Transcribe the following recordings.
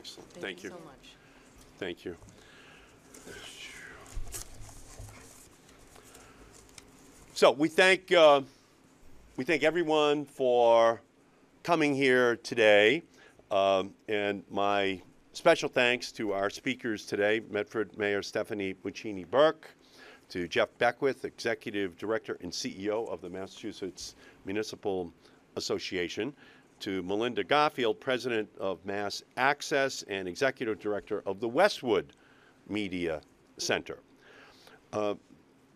Excellent. Thank you so much. Thank you. So we thank everyone for coming here today, and my special thanks to our speakers today, Medford Mayor Stephanie Muccini Burke, to Jeff Beckwith, Executive Director and CEO of the Massachusetts Municipal Association, to Melinda Garfield, President of Mass Access and Executive Director of the Westwood Media Center.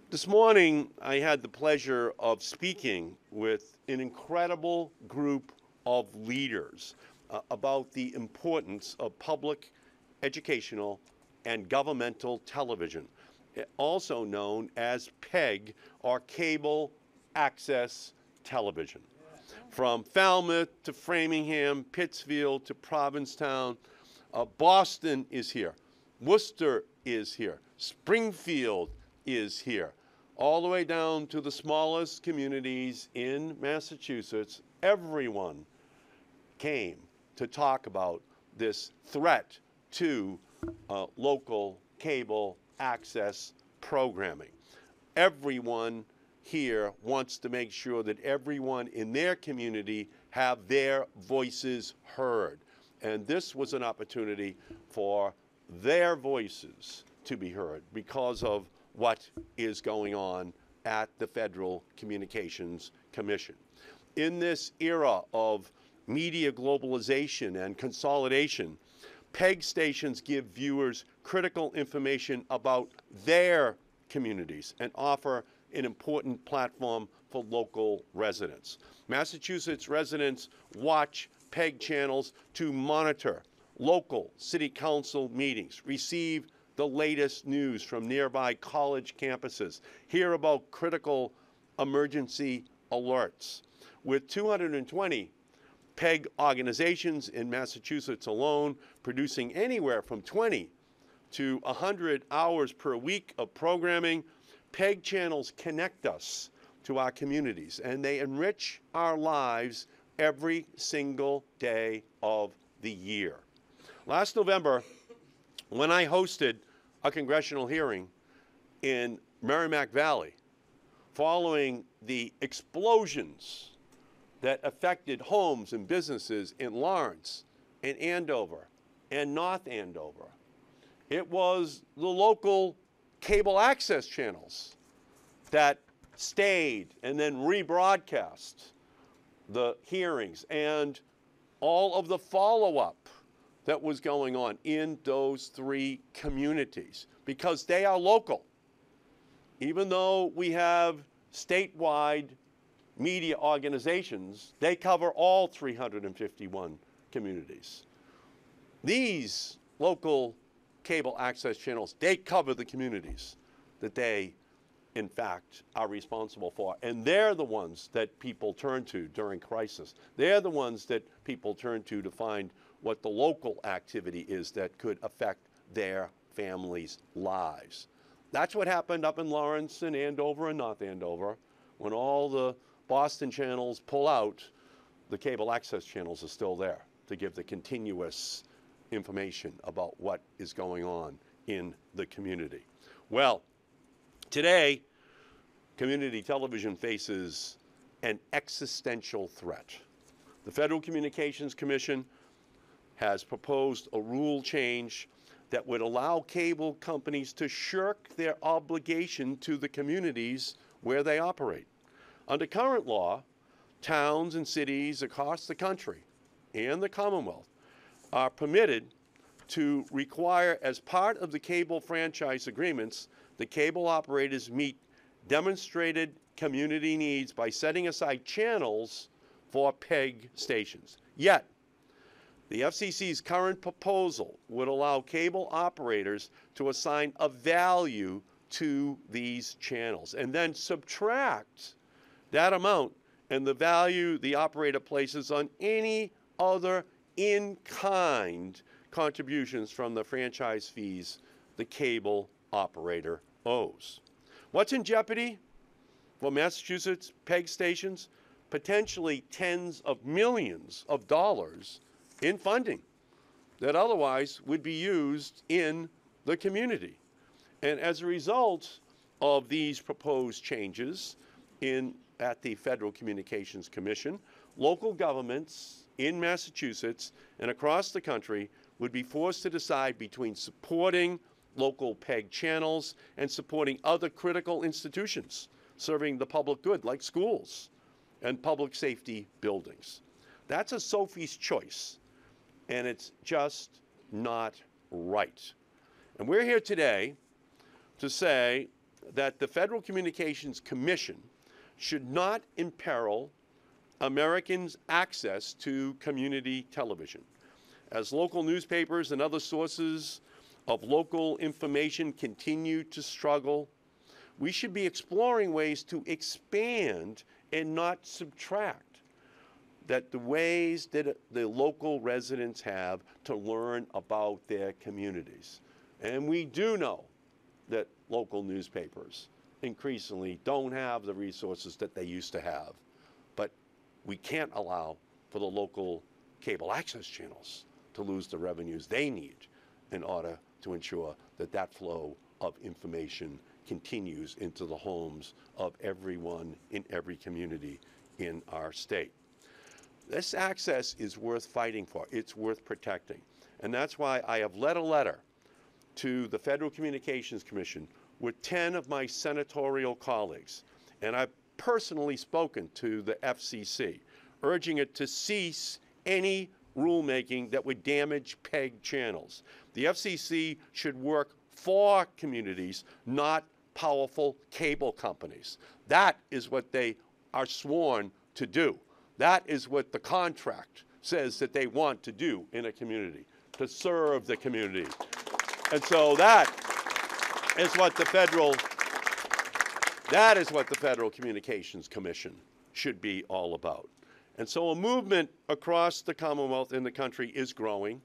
This morning, I had the pleasure of speaking with an incredible group of leaders about the importance of public, educational, and governmental television, also known as PEG, or Cable Access Television. From Falmouth to Framingham, Pittsfield to Provincetown, Boston is here, Worcester is here, Springfield is here, all the way down to the smallest communities in Massachusetts. Everyone came to talk about this threat to local cable access programming. Everyone here wants to make sure that everyone in their community have their voices heard. And this was an opportunity for their voices to be heard because of what is going on at the Federal Communications Commission. In this era of media globalization and consolidation, PEG stations give viewers critical information about their communities and offer an important platform for local residents. Massachusetts residents watch PEG channels to monitor local city council meetings, receive the latest news from nearby college campuses, hear about critical emergency alerts. With 220 PEG organizations in Massachusetts alone, producing anywhere from 20 to 100 hours per week of programming, PEG channels connect us to our communities, and they enrich our lives every single day of the year. Last November, when I hosted a congressional hearing in Merrimack Valley, following the explosions that affected homes and businesses in Lawrence and Andover and North Andover, it was the local cable access channels that stayed and then rebroadcast the hearings and all of the follow-up that was going on in those three communities, because they are local. Even though we have statewide media organizations, they cover all 351 communities. These local cable access channels, they cover the communities that they, in fact, are responsible for. And they're the ones that people turn to during crisis. They're the ones that people turn to find what the local activity is that could affect their families' lives. That's what happened up in Lawrence and Andover and North Andover. When all the Boston channels pull out, the cable access channels are still there to give the continuous information about what is going on in the community. Well, today, community television faces an existential threat. The Federal Communications Commission has proposed a rule change that would allow cable companies to shirk their obligation to the communities where they operate. Under current law, towns and cities across the country and the Commonwealth are permitted to require, as part of the cable franchise agreements, the cable operators meet demonstrated community needs by setting aside channels for PEG stations. Yet, the FCC's current proposal would allow cable operators to assign a value to these channels and then subtract that amount and the value the operator places on any other in-kind contributions from the franchise fees the cable operator owes. What's in jeopardy for Massachusetts PEG stations? Potentially tens of millions of dollars in funding that otherwise would be used in the community. And as a result of these proposed changes at the Federal Communications Commission, local governments in Massachusetts and across the country would be forced to decide between supporting local PEG channels and supporting other critical institutions serving the public good, like schools and public safety buildings. That's a Sophie's choice, and it's just not right. And we're here today to say that the Federal Communications Commission should not imperil Americans' access to community television. As local newspapers and other sources of local information continue to struggle, we should be exploring ways to expand and not subtract the ways that the local residents have to learn about their communities. And we do know that local newspapers increasingly don't have the resources that they used to have. But we can't allow for the local cable access channels to lose the revenues they need in order to ensure that that flow of information continues into the homes of everyone in every community in our state. This access is worth fighting for. It's worth protecting. And that's why I have led a letter to the Federal Communications Commission with 10 of my senatorial colleagues. And I've personally spoken to the FCC, urging it to cease any rulemaking that would damage PEG channels. The FCC should work for communities, not powerful cable companies. That is what they are sworn to do. That is what the contract says that they want to do in a community, to serve the community. And so that is what the Federal Communications Commission should be all about. And so a movement across the Commonwealth and the country is growing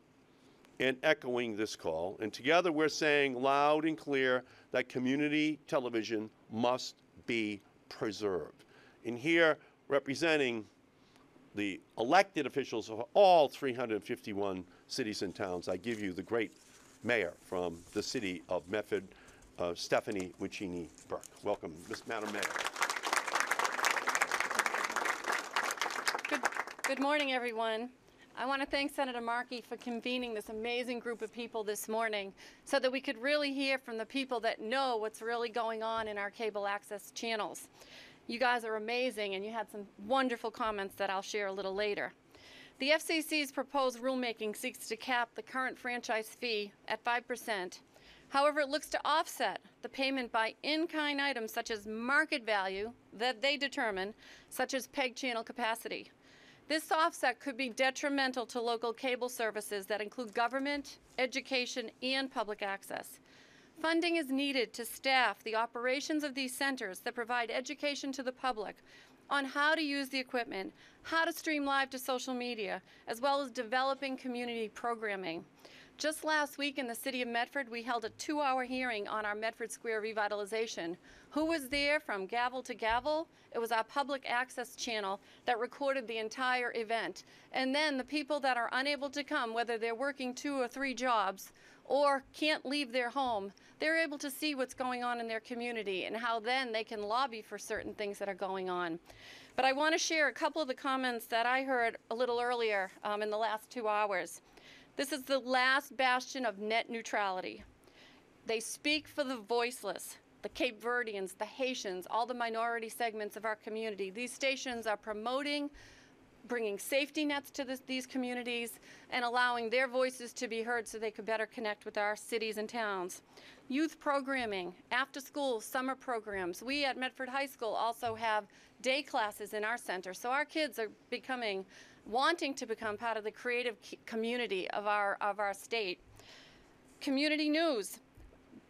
and echoing this call. And together we're saying loud and clear that community television must be preserved. And here, representing the elected officials of all 351 cities and towns, I give you the great mayor from the city of Medford, Stephanie Wicini Burke. Welcome, Madam Mayor. Good morning, everyone. I want to thank Senator Markey for convening this amazing group of people this morning so that we could really hear from the people that know what's really going on in our cable access channels. You guys are amazing, and you had some wonderful comments that I'll share a little later. The FCC's proposed rulemaking seeks to cap the current franchise fee at 5%. However, it looks to offset the payment by in-kind items such as market value that they determine, such as PEG channel capacity. This offset could be detrimental to local cable services that include government, education, and public access. Funding is needed to staff the operations of these centers that provide education to the public on how to use the equipment, how to stream live to social media, as well as developing community programming. Just last week in the city of Medford, we held a 2-hour hearing on our Medford Square revitalization. Who was there from gavel to gavel? It was our public access channel that recorded the entire event. And then the people that are unable to come, whether they're working 2 or 3 jobs or can't leave their home, they're able to see what's going on in their community and how then they can lobby for certain things that are going on. But I want to share a couple of the comments that I heard a little earlier in the last 2 hours. This is the last bastion of net neutrality. They speak for the voiceless, the Cape Verdeans, the Haitians, all the minority segments of our community. These stations are promoting, bringing safety nets to these communities and allowing their voices to be heard so they could better connect with our cities and towns. Youth programming, after school, summer programs. We at Medford High School also have day classes in our center, so our kids are wanting to become part of the creative community of our state. Community news,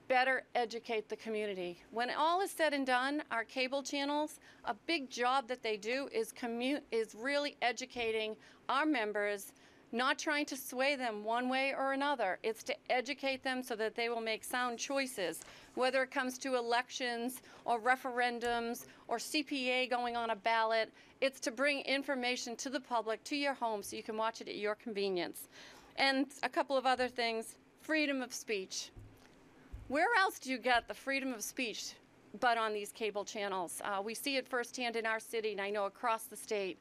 better educate the community. When all is said and done, our cable channels, a big job that they do is really educating our members, not trying to sway them one way or another. It's to educate them so that they will make sound choices, whether it comes to elections or referendums or CPA going on a ballot. It's to bring information to the public, to your home, so you can watch it at your convenience. And a couple of other things, freedom of speech. Where else do you get the freedom of speech but on these cable channels? We see it firsthand in our city, and I know across the state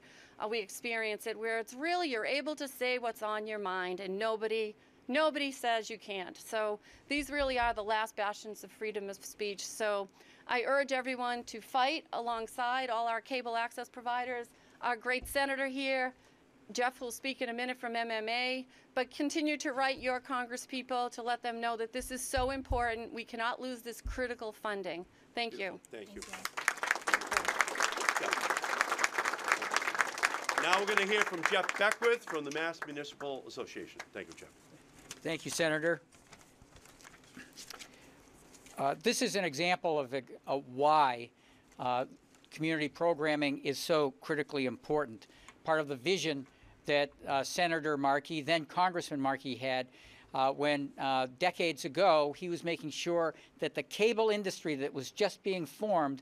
we experience it, where it's really you're able to say what's on your mind, and nobody says you can't. So these really are the last bastions of freedom of speech. So I urge everyone to fight alongside all our cable access providers, our great senator here. Jeff will speak in a minute from MMA, but continue to write your congresspeople to let them know that this is so important. We cannot lose this critical funding. Thank you. Thank you. Now we're going to hear from Jeff Beckwith from the Mass Municipal Association. Thank you, Jeff. Thank you, Senator. This is an example of why community programming is so critically important. Part of the vision that Senator Markey, then Congressman Markey, had when decades ago he was making sure that the cable industry that was just being formed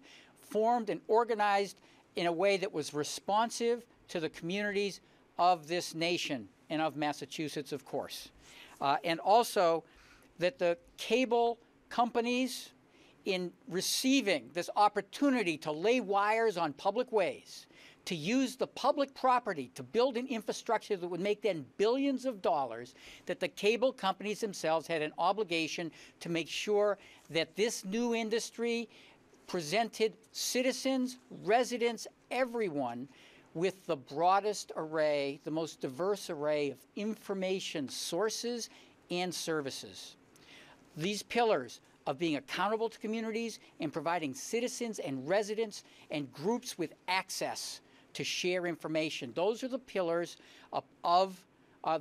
and organized in a way that was responsive to the communities of this nation and of Massachusetts, of course. And also that the cable companies, in receiving this opportunity to lay wires on public ways, to use the public property to build an infrastructure that would make them billions of dollars, that the cable companies themselves had an obligation to make sure that this new industry presented citizens, residents, everyone with the broadest array, the most diverse array of information sources and services. These pillars of being accountable to communities and providing citizens and residents and groups with access to share information. Those are the pillars of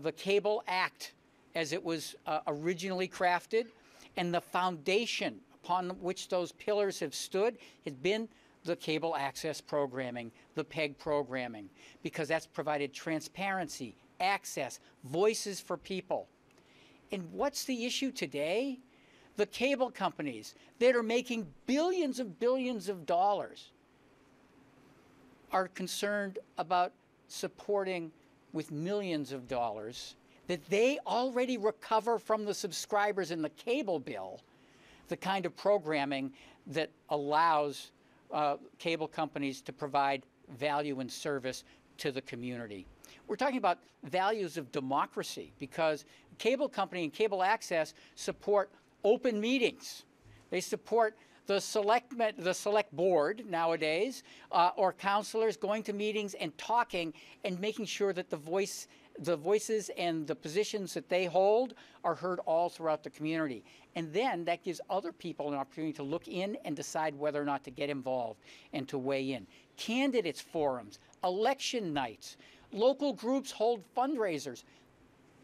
the Cable Act as it was originally crafted, and the foundation upon which those pillars have stood has been the cable access programming, the PEG programming, because that's provided transparency, access, voices for people. And what's the issue today? The cable companies that are making billions of dollars are concerned about supporting with millions of dollars that they already recover from the subscribers in the cable bill, the kind of programming that allows cable companies to provide value and service to the community. We're talking about values of democracy because cable company and cable access support open meetings. They support the select board nowadays, or counselors going to meetings and talking and making sure that the voices and the positions that they hold are heard all throughout the community. And then that gives other people an opportunity to look in and decide whether or not to get involved and to weigh in. Candidates forums, election nights, local groups hold fundraisers.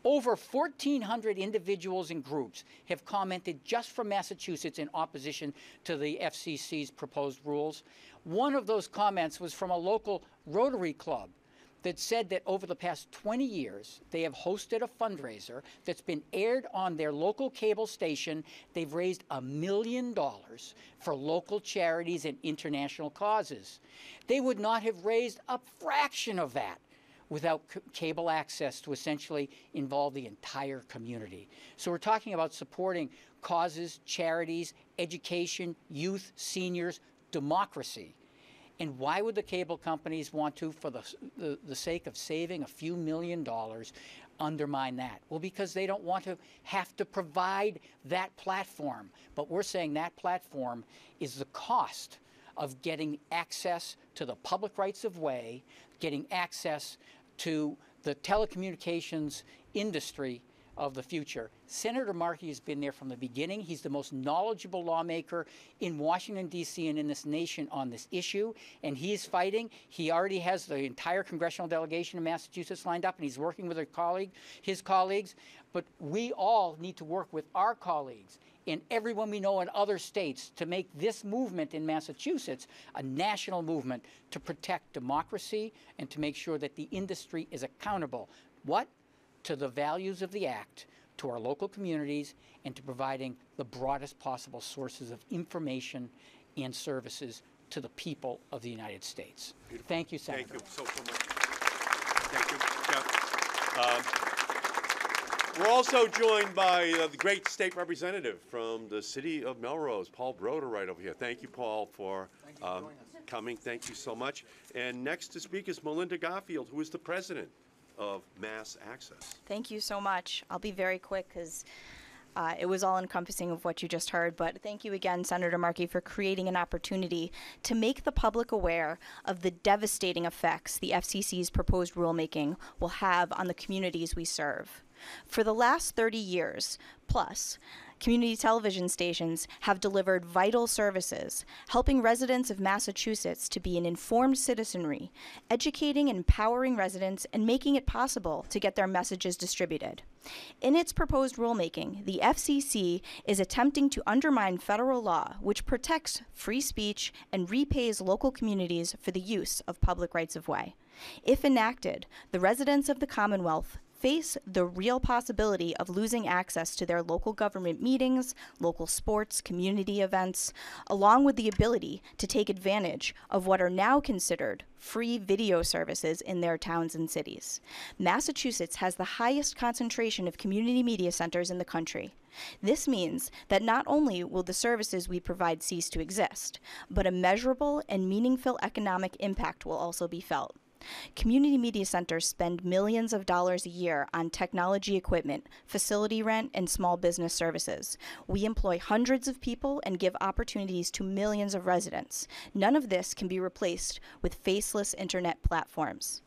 Over 1,400 individuals and groups have commented just from Massachusetts in opposition to the FCC's proposed rules. One of those comments was from a local Rotary Club that said that over the past 20 years, they have hosted a fundraiser that's been aired on their local cable station. They've raised $1 million for local charities and international causes. They would not have raised a fraction of that without cable access to essentially involve the entire community. So we're talking about supporting causes, charities, education, youth, seniors, democracy. And why would the cable companies want to, for the sake of saving a few $1 million, undermine that? Well, because they don't want to have to provide that platform. But we're saying that platform is the cost of getting access to the public rights of way, getting access to the telecommunications industry of the future. Senator Markey has been there from the beginning. He's the most knowledgeable lawmaker in Washington, D.C. and in this nation on this issue, and he's fighting. He already has the entire congressional delegation in Massachusetts lined up, and he's working with his colleagues. But we all need to work with our colleagues and everyone we know in other states to make this movement in Massachusetts a national movement to protect democracy and to make sure that the industry is accountable. What? To the values of the Act, to our local communities, and to providing the broadest possible sources of information and services to the people of the United States. Beautiful. Thank you, Senator. Thank you so much. Thank you, Jeff. We're also joined by the great state representative from the city of Melrose, Paul Broder, right over here. Thank you, Paul, for coming. Thank you so much. And next to speak is Melinda Garfield, who is the president of Mass Access. Thank you so much. I'll be very quick because it was all encompassing of what you just heard, but thank you again, Senator Markey, for creating an opportunity to make the public aware of the devastating effects the FCC's proposed rulemaking will have on the communities we serve. For the last 30 years plus, community television stations have delivered vital services, helping residents of Massachusetts to be an informed citizenry, educating and empowering residents, and making it possible to get their messages distributed. In its proposed rulemaking, the FCC is attempting to undermine federal law, which protects free speech and repays local communities for the use of public rights-of-way. If enacted, the residents of the Commonwealth face the real possibility of losing access to their local government meetings, local sports, community events, along with the ability to take advantage of what are now considered free video services in their towns and cities. Massachusetts has the highest concentration of community media centers in the country. This means that not only will the services we provide cease to exist, but a measurable and meaningful economic impact will also be felt. Community media centers spend millions of dollars a year on technology equipment, facility rent, and small business services. We employ hundreds of people and give opportunities to millions of residents. None of this can be replaced with faceless internet platforms.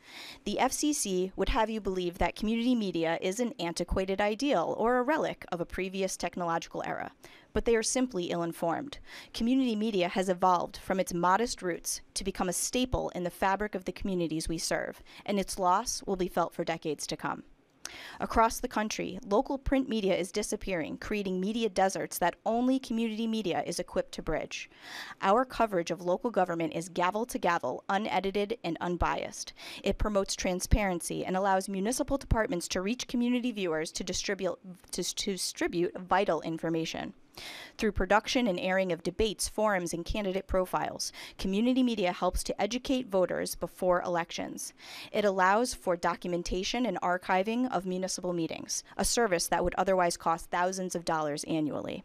The FCC would have you believe that community media is an antiquated ideal or a relic of a previous technological era, but they are simply ill-informed. Community media has evolved from its modest roots to become a staple in the fabric of the communities we serve, and its loss will be felt for decades to come. Across the country, local print media is disappearing, creating media deserts that only community media is equipped to bridge. Our coverage of local government is gavel to gavel, unedited and unbiased. It promotes transparency and allows municipal departments to reach community viewers to distribute vital information. Through production and airing of debates, forums, and candidate profiles, community media helps to educate voters before elections. It allows for documentation and archiving of municipal meetings, a service that would otherwise cost thousands of dollars annually.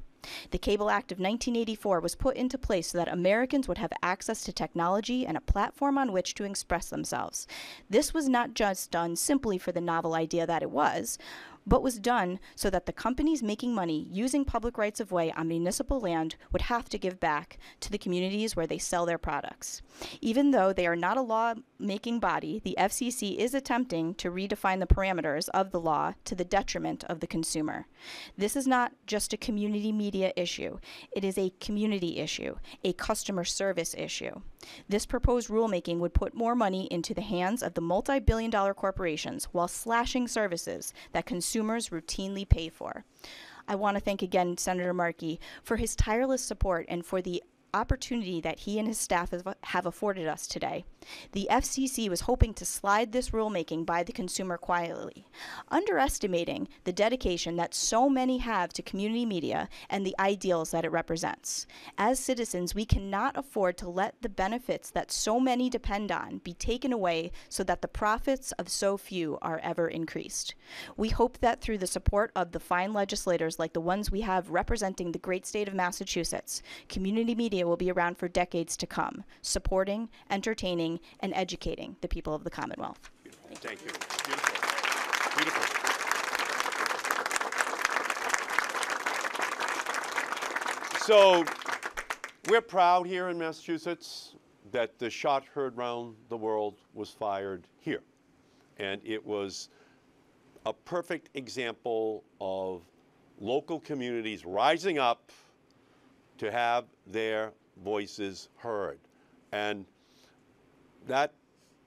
The Cable Act of 1984 was put into place so that Americans would have access to technology and a platform on which to express themselves. This was not just done simply for the novel idea that it was, but was done so that the companies making money using public rights-of-way on municipal land would have to give back to the communities where they sell their products. Even though they are not a law-making body, the FCC is attempting to redefine the parameters of the law to the detriment of the consumer. This is not just a community media issue. It is a community issue, a customer service issue. This proposed rulemaking would put more money into the hands of the multi-billion-dollar corporations while slashing services that consumers routinely pay for. I want to thank again Senator Markey for his tireless support and for the opportunity that he and his staff have afforded us today. The FCC was hoping to slide this rulemaking by the consumer quietly, underestimating the dedication that so many have to community media and the ideals that it represents. As citizens, we cannot afford to let the benefits that so many depend on be taken away so that the profits of so few are ever increased. We hope that through the support of the fine legislators like the ones we have representing the great state of Massachusetts, community media will be around for decades to come, supporting, entertaining, and educating the people of the Commonwealth. Thank you. Beautiful. Beautiful. So we're proud here in Massachusetts that the shot heard round the world was fired here. And it was a perfect example of local communities rising up to have their voices heard. And that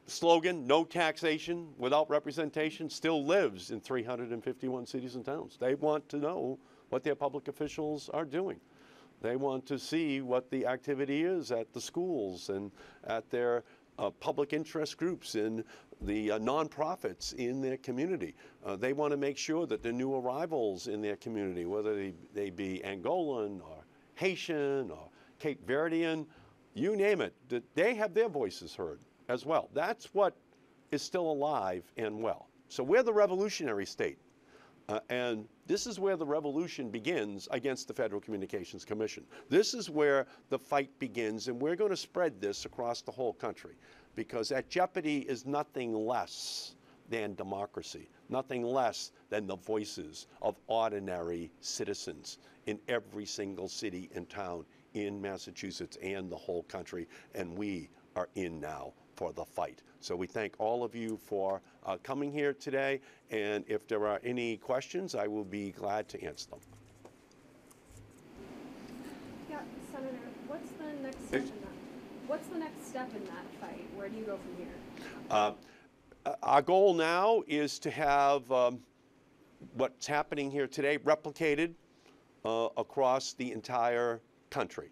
slogan, no taxation without representation, still lives in 351 cities and towns. They want to know what their public officials are doing. They want to see what the activity is at the schools and at their public interest groups and the nonprofits in their community. They want to make sure that the new arrivals in their community, whether they be Angolan or Haitian or Cape Verdean, you name it, that they have their voices heard as well. That's what is still alive and well. So we're the revolutionary state And this is where the revolution begins against the Federal Communications Commission. This is where the fight begins, and we're going to spread this across the whole country, because at jeopardy is nothing less than democracy, nothing less than the voices of ordinary citizens in every single city and town in Massachusetts and the whole country, and we are in now for the fight. So we thank all of you for coming here today, and if there are any questions, I will be glad to answer them. Yeah, Senator, what's the next step in that? What's the next step in that fight? Where do you go from here? Our goal now is to have what's happening here today replicated across the entire country,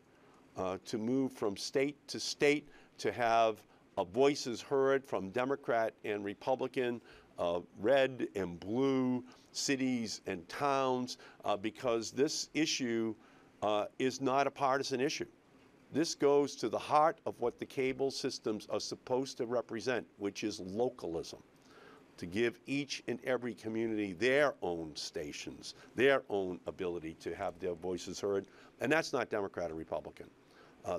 to move from state to state, to have voices heard from Democrat and Republican, red and blue, cities and towns, because this issue is not a partisan issue. This goes to the heart of what the cable systems are supposed to represent, which is localism, to give each and every community their own stations, their own ability to have their voices heard. And that's not Democrat or Republican.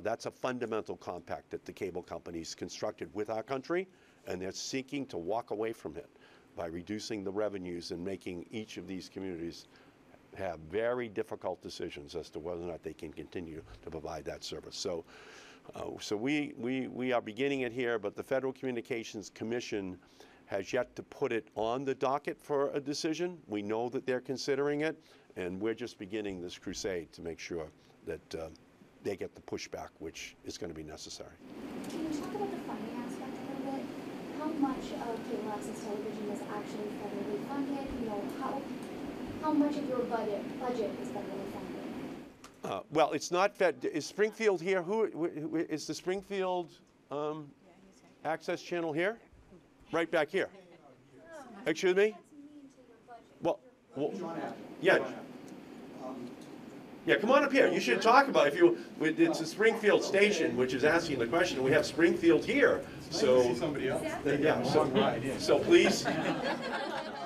That's a fundamental compact that the cable companies constructed with our country, and they're seeking to walk away from it by reducing the revenues and making each of these communities have very difficult decisions as to whether or not they can continue to provide that service. So, we are beginning it here, but the Federal Communications Commission has yet to put it on the docket for a decision. We know that they're considering it, and we're just beginning this crusade to make sure that they get the pushback which is going to be necessary. Can you talk about the funding aspect a little bit? How much of cable access television is actually federally funded? You know, how much of your budget is federally funded? Well, it's not Fed. Is Springfield here? Who is the Springfield access channel here? Right back here. Excuse me? Well, yeah. Yeah, come on up here. You should talk about it. It's a Springfield station, which is asking the question. We have Springfield here, so somebody else. Yeah. So please,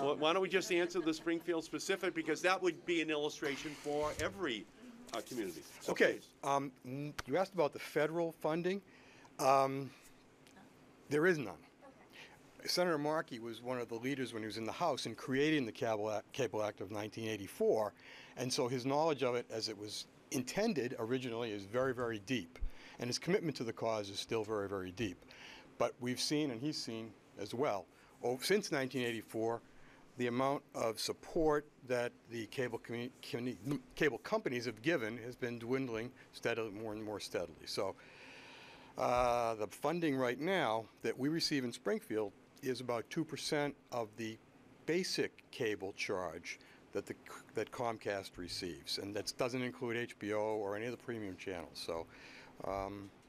why don't we just answer the Springfield specific, because that would be an illustration for every community. So Okay. You asked about the federal funding. There is none. Senator Markey was one of the leaders when he was in the House in creating the Cable Act of 1984, and so his knowledge of it as it was intended originally is very, very deep, and his commitment to the cause is still very, very deep. But we've seen, and he's seen as well, since 1984, the amount of support that the cable companies have given has been dwindling steadily, more and more steadily. So the funding right now that we receive in Springfield is about 2% of the basic cable charge that Comcast receives, and that doesn't include HBO or any of the premium channels. So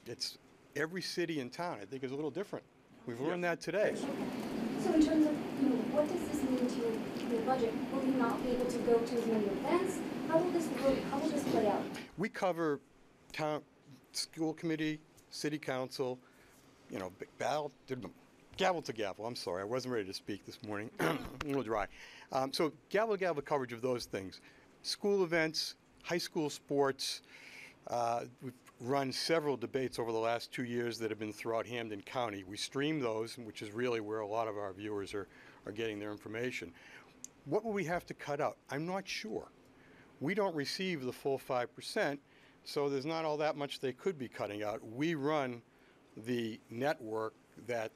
it's every city and town, I think, is a little different. We've learned that today. So in terms of, what does this mean to your budget? Will you not be able to go to as many events? How will this play out? We cover town, school committee, city council, gavel to gavel. I'm sorry, I wasn't ready to speak this morning. A little dry. So gavel to gavel coverage of those things. School events, high school sports. We've run several debates over the last 2 years that have been throughout Hampden County. We stream those, which is really where a lot of our viewers are getting their information. What will we have to cut out? I'm not sure. We don't receive the full 5%, so there's not all that much they could be cutting out. We run the network that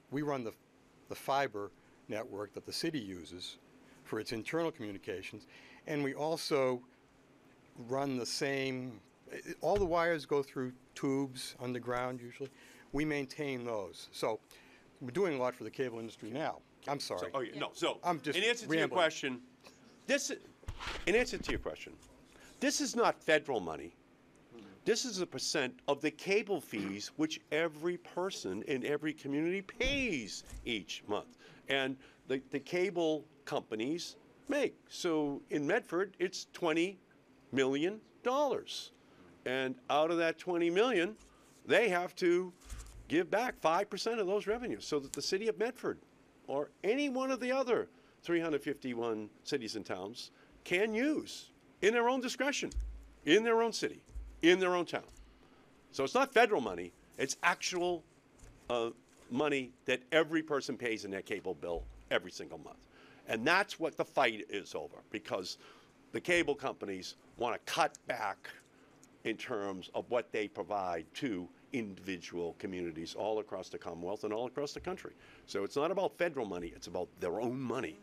we run the fiber network that the city uses for its internal communications, and we also run the same, all the wires go through tubes underground usually. We maintain those. So we're doing a lot for the cable industry now. I'm sorry. I'm just in answer to your question, this is not federal money. This is a percent of the cable fees which every person in every community pays each month. And the cable companies make. So in Medford, it's $20 million. And out of that $20 million, they have to give back 5% of those revenues so that the city of Medford or any one of the other 351 cities and towns can use in their own discretion, in their own city, in their own town. So it's not federal money, it's actual money that every person pays in their cable bill every single month. And that's what the fight is over, because the cable companies want to cut back in terms of what they provide to individual communities all across the Commonwealth and all across the country. So it's not about federal money, it's about their own money.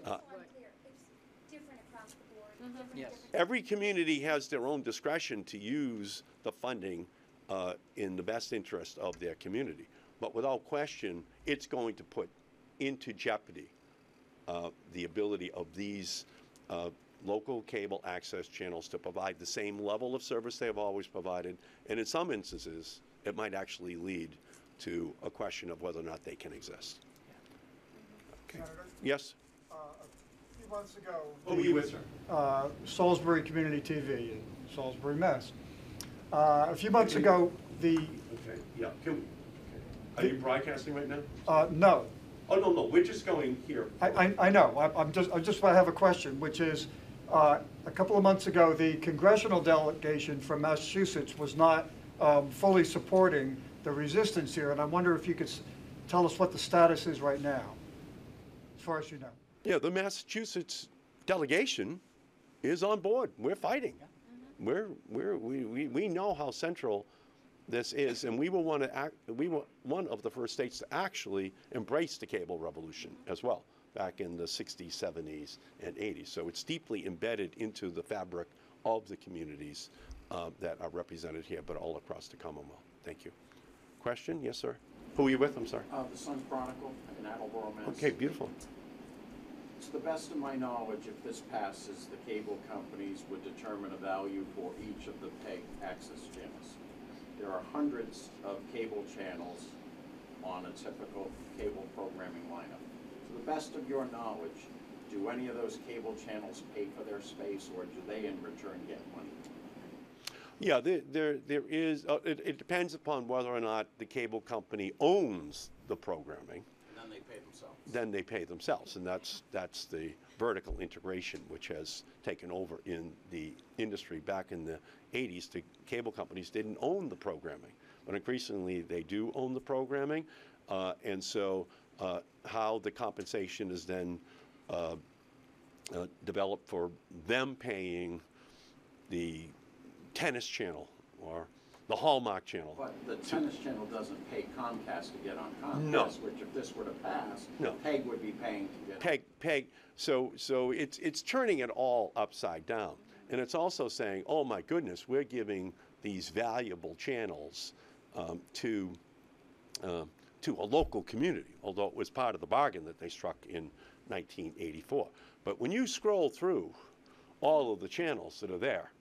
So I'm clear, it's different across the board, Yes. Every community has their own discretion to use the funding in the best interest of their community. But without question, it's going to put into jeopardy the ability of these local cable access channels to provide the same level of service they have always provided. And in some instances, it might actually lead to a question of whether or not they can exist. Okay. Senator, Yes? a few months ago, Who are you with, sir? Salisbury Community TV in Salisbury, Mass. A few months ago, the, Okay, yeah. Are you broadcasting right now? no, Oh, no, we're just going here. I know, I just have a question, which is, a couple of months ago, the congressional delegation from Massachusetts was not fully supporting the resistance here, and I wonder if you could tell us what the status is right now, as far as you know. Yeah, the Massachusetts delegation is on board. We're fighting. We know how central this is, and we were one of the first states to actually embrace the cable revolution as well, back in the 60s, 70s, and 80s. So it's deeply embedded into the fabric of the communities that are represented here, but all across the Commonwealth. Thank you. Question? Yes, sir. Who are you with? I'm sorry. The Sun Chronicle in Attleboro, Mass. Okay, beautiful. To the best of my knowledge, if this passes, the cable companies would determine a value for each of the PEG access channels. There are hundreds of cable channels on a typical cable programming lineup. To the best of your knowledge, do any of those cable channels pay for their space, or do they in return get money? Yeah, there is, it depends upon whether or not the cable company owns the programming. And then they pay themselves. Then they pay themselves, and that's the vertical integration which has taken over in the industry. Back in the 80s, the cable companies didn't own the programming, but increasingly they do own the programming, and so how the compensation is then developed for them paying the tennis channel or the Hallmark channel. But the tennis channel doesn't pay Comcast to get on Comcast, No. which if this were to pass, No. PEG would be paying to get Peg. So it's turning it all upside down, and it's also saying, oh my goodness, we're giving these valuable channels to a local community, although it was part of the bargain that they struck in 1984. But when you scroll through all of the channels that are there,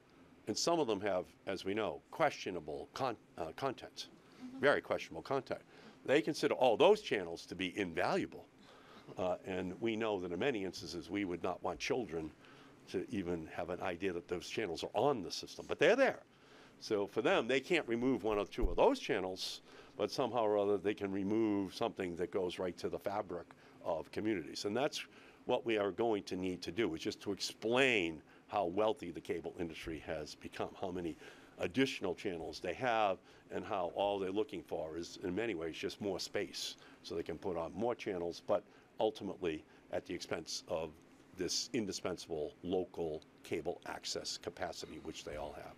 and some of them have, as we know, questionable content, very questionable content, they consider all those channels to be invaluable. And we know that in many instances we would not want children to even have an idea that those channels are on the system, but they're there. So for them, they can't remove one or two of those channels, but somehow or other they can remove something that goes right to the fabric of communities. And that's what we are going to need to do, is just to explain how wealthy the cable industry has become, how many additional channels they have, and how all they're looking for is, in many ways, just more space so they can put on more channels, but ultimately at the expense of this indispensable local cable access capacity, which they all have.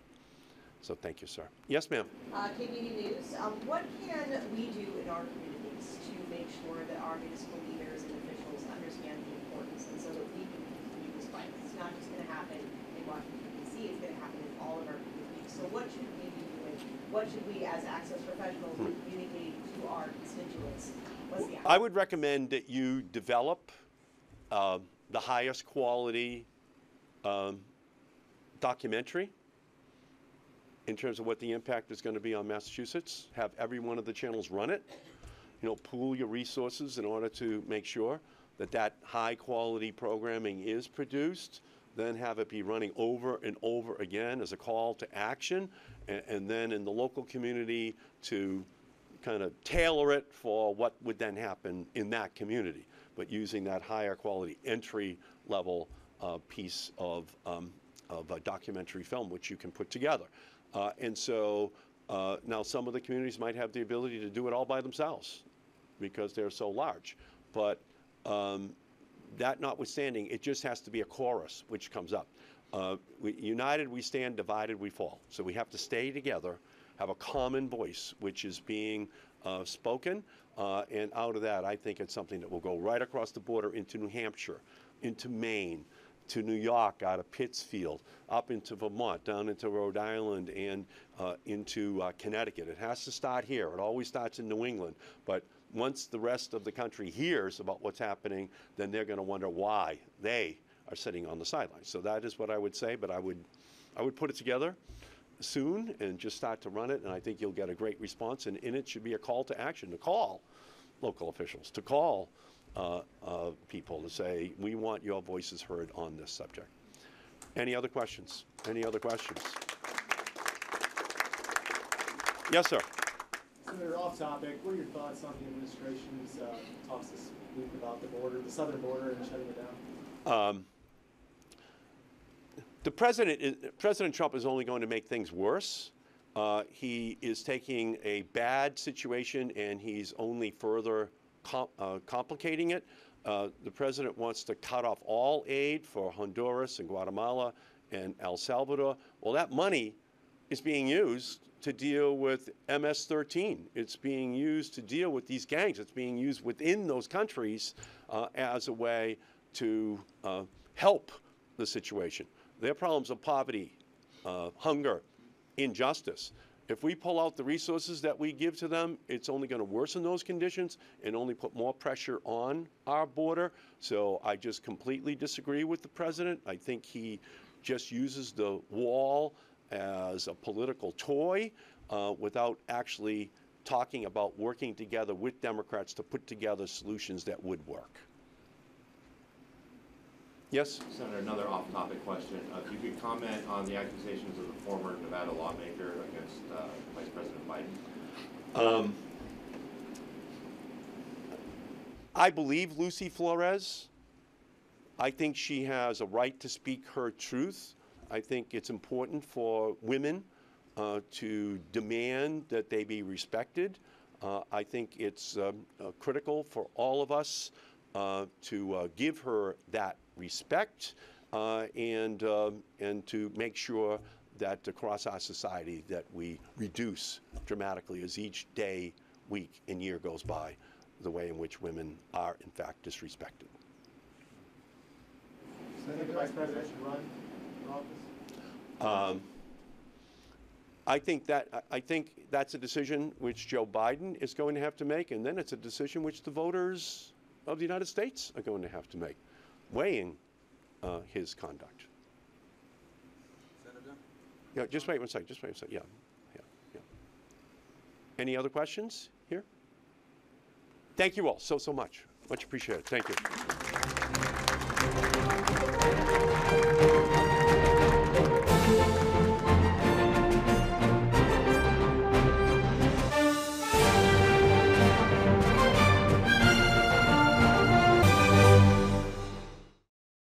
So thank you, sir. Yes, ma'am. KBD News. What can we do in our communities to make sure that our municipal leaders and officials understand the importance, and so that we can continue this fight? It's not just going to happen in Washington, D.C., it's going to happen in all of our communities. So what should we be doing? What should we, as access professionals, be communicating to our constituents? What's the I would recommend that you develop the highest quality documentary in terms of what the impact is going to be on Massachusetts. Have every one of the channels run it. You know, pool your resources in order to make sure that that high quality programming is produced. Then have it be running over and over again as a call to action, and then in the local community to kind of tailor it for what would then happen in that community. but using that higher quality entry level piece of a documentary film which you can put together. And so now some of the communities might have the ability to do it all by themselves because they're so large. But that notwithstanding, it just has to be a chorus which comes up. United we stand, divided we fall. So we have to stay together, have a common voice which is being spoken, and out of that I think it's something that will go right across the border into New Hampshire, into Maine, to New York, out of Pittsfield, up into Vermont, down into Rhode Island, and into Connecticut. It has to start here. It always starts in New England. But once the rest of the country hears about what's happening, then they're going to wonder why they are sitting on the sidelines. So that is what I would say, but I would put it together soon and just start to run it, and I think you'll get a great response. And in it should be a call to action, to call local officials, to call people to say, we want your voices heard on this subject. Any other questions? Any other questions? Yes, sir. Senator, off topic, what are your thoughts on the administration's talks this week about the border, the southern border, and shutting it down? President Trump is only going to make things worse. He is taking a bad situation and he's only further complicating it. The president wants to cut off all aid for Honduras and Guatemala and El Salvador. Well, that money is being used to deal with MS-13. It's being used to deal with these gangs. It's being used within those countries as a way to help the situation. Their problems of poverty, hunger, injustice. If we pull out the resources that we give to them, it's only going to worsen those conditions and only put more pressure on our border. So I just completely disagree with the president. I think he just uses the wall as a political toy without actually talking about working together with Democrats to put together solutions that would work. Yes? Senator, another off-topic question. If you could comment on the accusations of the former Nevada lawmaker against Vice President Biden. I believe Lucy Flores. I think she has a right to speak her truth. I think it's important for women to demand that they be respected. I think it's critical for all of us to give her that respect and to make sure that across our society that we reduce dramatically as each day, week, and year goes by the way in which women are in fact disrespected. Do you think the Vice President should run for office? I think that's a decision which Joe Biden is going to have to make, and then it's a decision which the voters of the United States are going to have to make, weighing his conduct. Senator? Yeah, just wait one second. Just wait one second. Yeah. Any other questions here? Thank you all so much. Much appreciated. Thank you.